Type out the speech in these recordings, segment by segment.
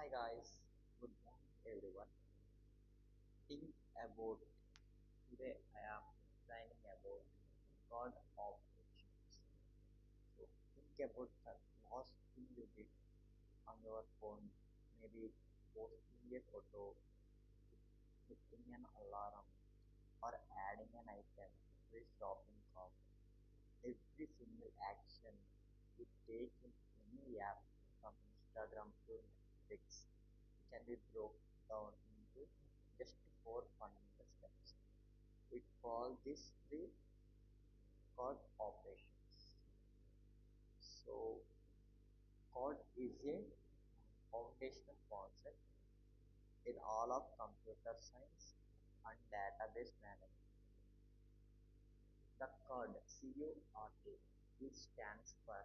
Hi guys, good morning everyone. Think about today I am explaining about Crud Operations. So think about the last thing you did on your phone, maybe posting a photo, setting an alarm, or adding an item to a shopping cart. Every single action you take in any app, from Instagram to Netflix, can be broken down into just four fundamental steps. We call this the code operations. So code is a foundational concept in all of computer science and database management. The code CURT it stands for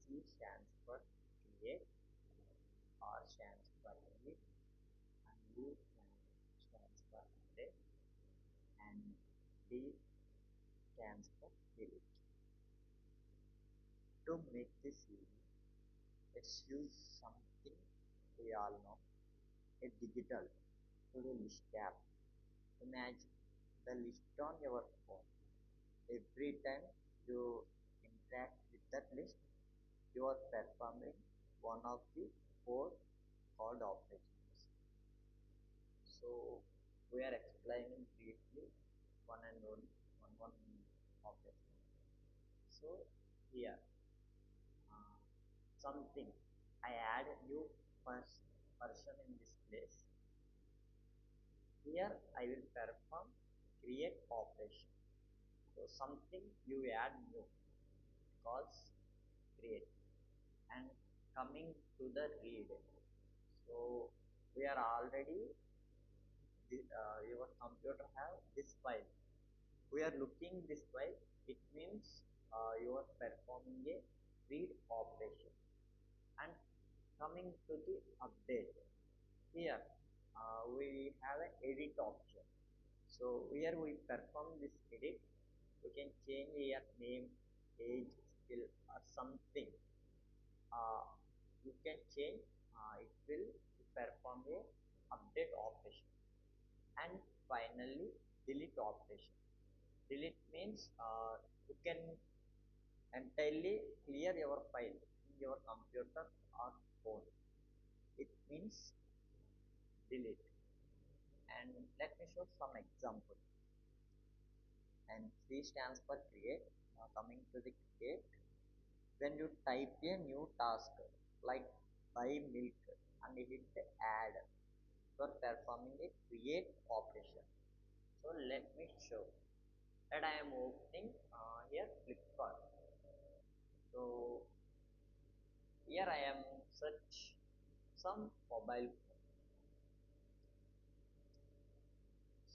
C stands for create, R stands for read, and U stands for update, and D stands for delete. To make this easy, let's use something we all know, a digital to-do list app. Imagine the list on your phone. Every time you interact with that list, you are performing one of the four called operations. So we are explaining briefly one and one operation. So here uh, something I add a new person in this place. Here I will perform create operation. So something you add new calls create and coming to the read. So we are already your computer have this file. We are looking this file. It means you are performing a read operation and coming to the update. Here we have an edit option. So here we perform this edit. We can change here name, age, skill or something. Uh, you can change. It will perform a update operation. And finally delete operation. Delete means you can entirely clear your file in your computer or phone. It means delete. And let me show some example. And C stands for create. Now coming to the create, when you type a new task like buy milk and hit add, you are performing a create operation. So let me show that I am opening here Flipkart. So here I am search some mobile phone.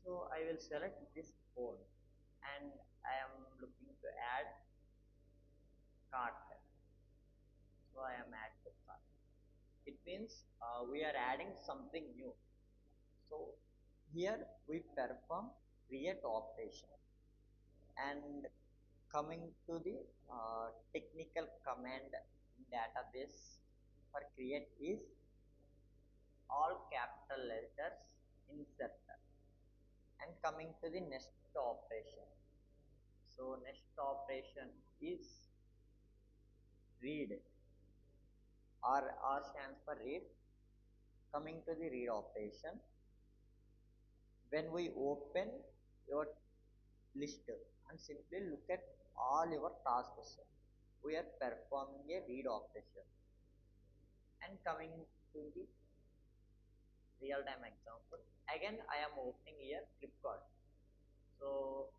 So I will select this phone and I am looking to add cart. So I am add to cart. It means we are adding something new. So here we perform create operation and coming to the technical command in database for create is all capital letters insert and coming to the next operation. So next operation is read. R stands for read. Coming to the read operation, when we open your list and simply look at all your tasks, we are performing a read operation. And coming to the real time example, again I am opening here Flipkart. So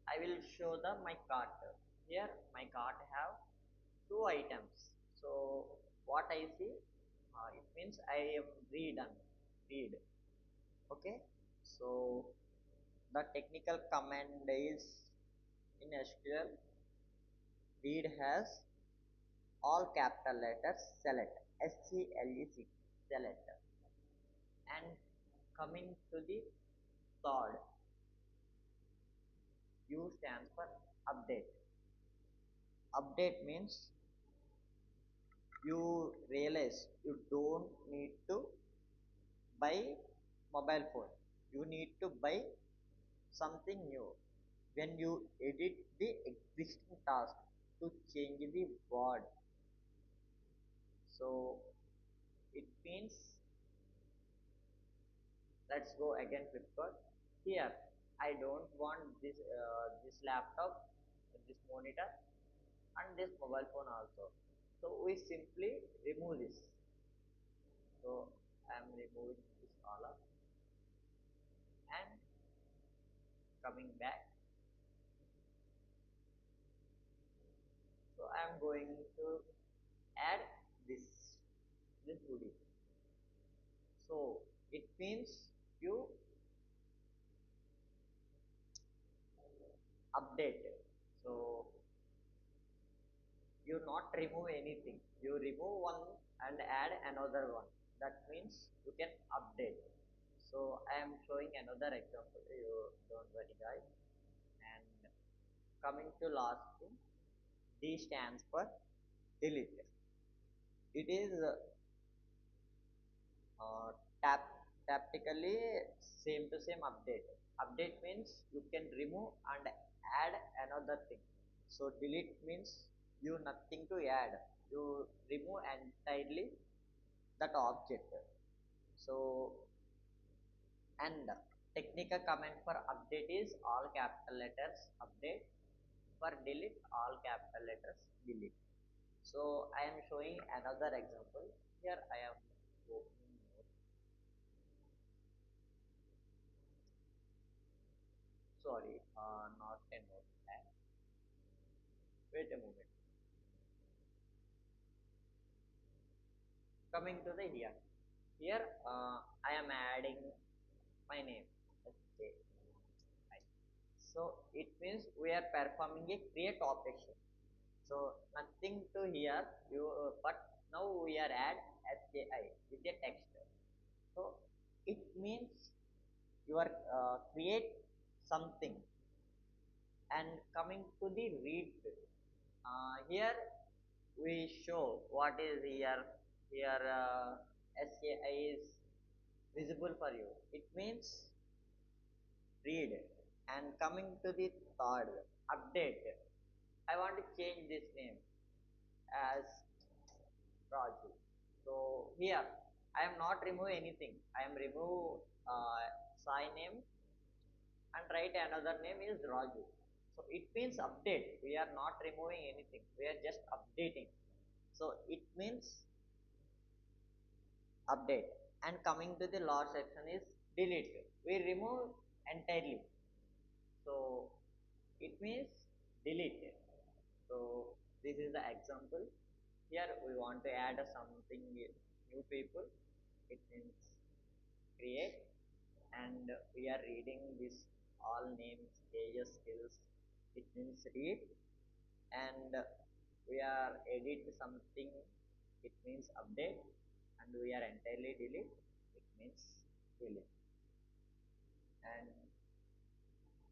I will show the my cart. Here my cart have two items. So what I see, it means I am read. Okay. So the technical command is in SQL read has all capital letters select SCLEC select and coming to the third U stands for update. Update means you realize you don't need to buy mobile phone. You need to buy something new when you edit the existing task to change the word. So it means, let's go again Flipkart. Here, I don't want this laptop, this monitor, and this mobile phone also. So we simply remove this. So I am removing this color and coming back. So I am going to add this this hoodie. So it means you update. So you not remove anything. You remove one and add another one. That means you can update. So I am showing another example. You don't worry guys. And coming to last thing, D stands for delete. It is uh, tap tactically same to same update. Update means you can remove and add another thing. So delete means you nothing to add. You remove entirely that object. So and technical comment for update is all capital letters update. For delete all capital letters delete. So I am showing another example. Here I am opening note. Sorry, not a notepad. Wait a moment. Coming to the here. Here I am adding my name. Okay. Right. So it means we are performing a create operation. So nothing to here. But now we are add SKI with a text. So it means you are create something and coming to the read. Here we show what is here. Here SAI is visible for you. It means read. And coming to the third update. I want to change this name as Raju. So here I am not remove anything. I am remove Sai name and write another name is Raju. So it means update. We are not removing anything. We are just updating. So it means update. And coming to the last section is delete. We remove entirely. So it means delete. So this is the example. Here we want to add something new people. It means create and we are reading this all names, ages, skills. It means read and we are edit something. It means update and we are entirely delete. It means delete. And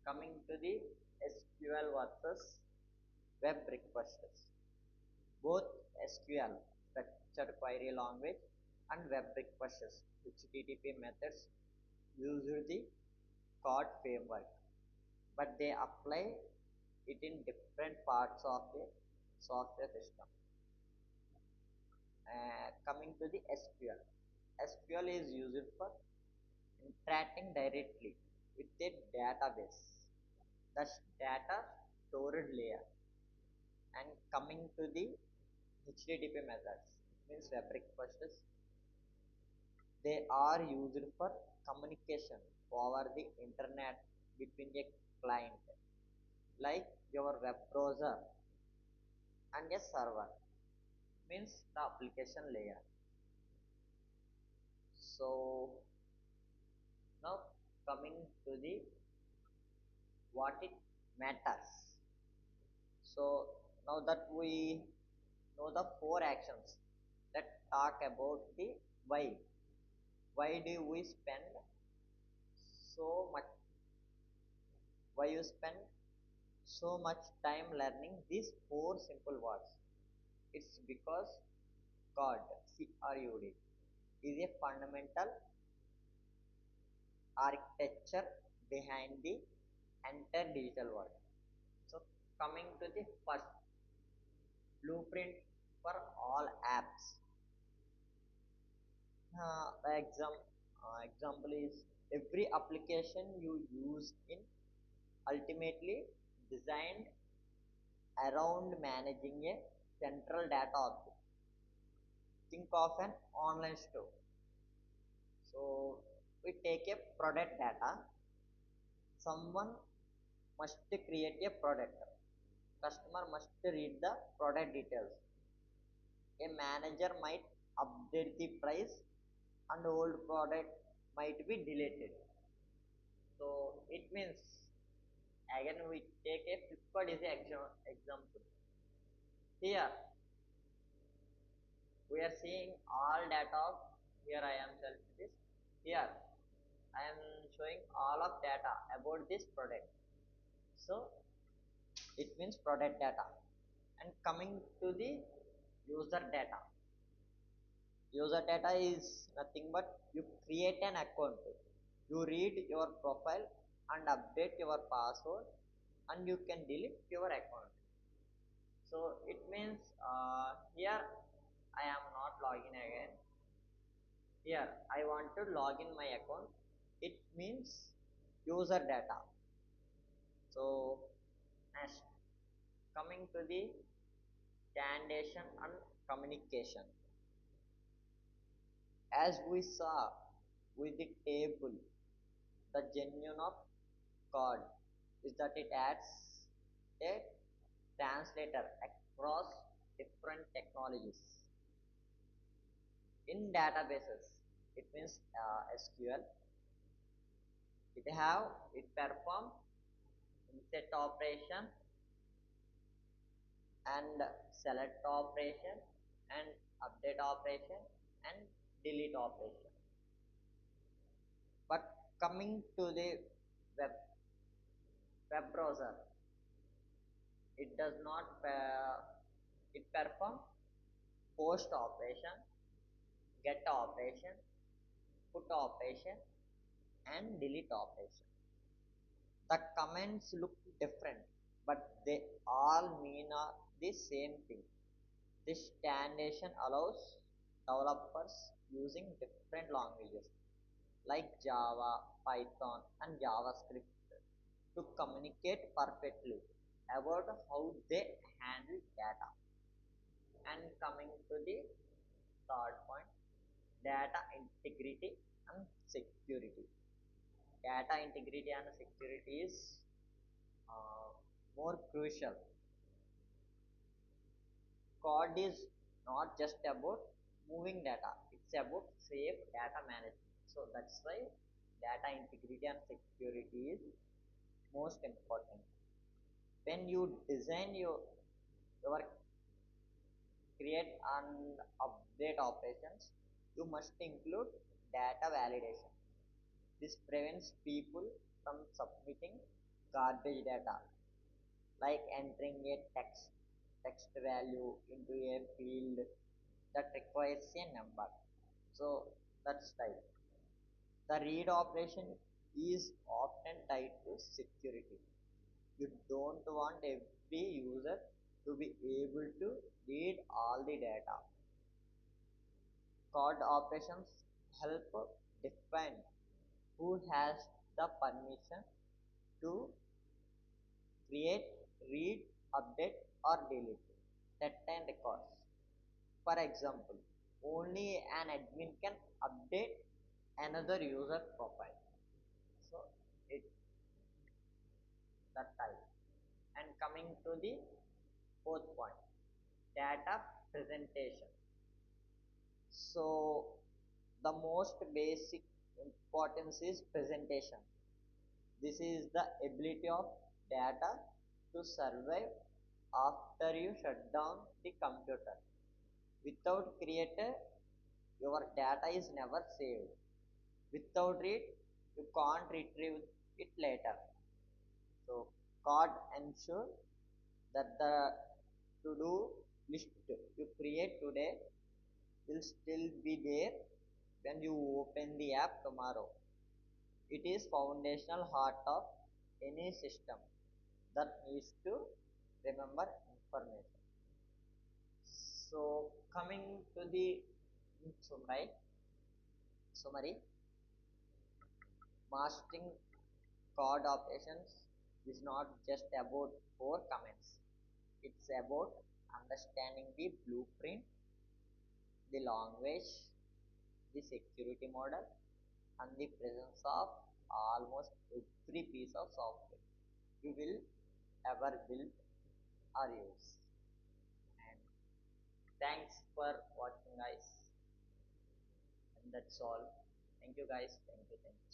coming to the SQL versus web requests. Both SQL structured query language and web requests HTTP methods use the code framework, but they apply it in different parts of the software system. Coming to the SQL. SQL is used for interacting directly with a database. That's data storage layer. And coming to the HTTP methods, means web requests, they are used for communication over the internet between a client like your web browser and a server, means the application layer. So now coming to the what it matters. So now that we know the four actions, that talk about the why. Why do we spend so much? Why you spend so much time learning these four simple words? It's because CRUD, is a fundamental architecture behind the entire digital world. So coming to the first blueprint for all apps. The example is every application you use in ultimately designed around managing a central data object. Think of an online store. So we take a product data. Someone must create a product. Customer must read the product details. A manager might update the price and old product might be deleted. So it means again we take a Flipkart is an example. Here we are seeing all data of here I am selling this. Here I am showing all of data about this product. So it means product data. And coming to the user data. User data is nothing but you create an account. You read your profile and update your password and you can delete your account. So it means here I am not logging again. Here I want to log in my account. It means user data. So next coming to the candidation and communication. As we saw with the table, the genuine of code is that it adds a translator across different technologies. In databases, it means SQL. It perform insert operation and select operation and update operation and delete operation. But coming to the web web browser, it does not it perform post operation, get operation, put operation and delete operation. The comments look different, but they all mean the same thing. This standardization allows developers using different languages like Java, Python, and JavaScript to communicate perfectly about how they handle data. And coming to the third point, data integrity and security. Data integrity and security is uh, more crucial. Code is not just about moving data, it's about safe data management. So that's why data integrity and security is most important. When you design your create and update operations, you must include data validation. This prevents people from submitting garbage data like entering a text value into a field that requires a number. So that's type. The read operation is often tied to security. You don't want every user to be able to read all the data. Crud operations help define who has the permission to create, read, update, or delete certain records. For example, only an admin can update another user profile. So it's that type. And coming to the fourth point, data presentation. So the most basic importance is presentation. This is the ability of data to survive after you shut down the computer. Without creator, your data is never saved. Without it, you can't retrieve it later. So card ensure that the to-do list you create today will still be there when you open the app tomorrow. It is foundational heart of any system that needs to remember information. So coming to the summary, mastering card operations is not just about four comments. It's about understanding the blueprint, the language, the security model, and the presence of almost every piece of software you will ever build or use. And thanks for watching, guys. And that's all. Thank you, guys. Thank you. Thank you.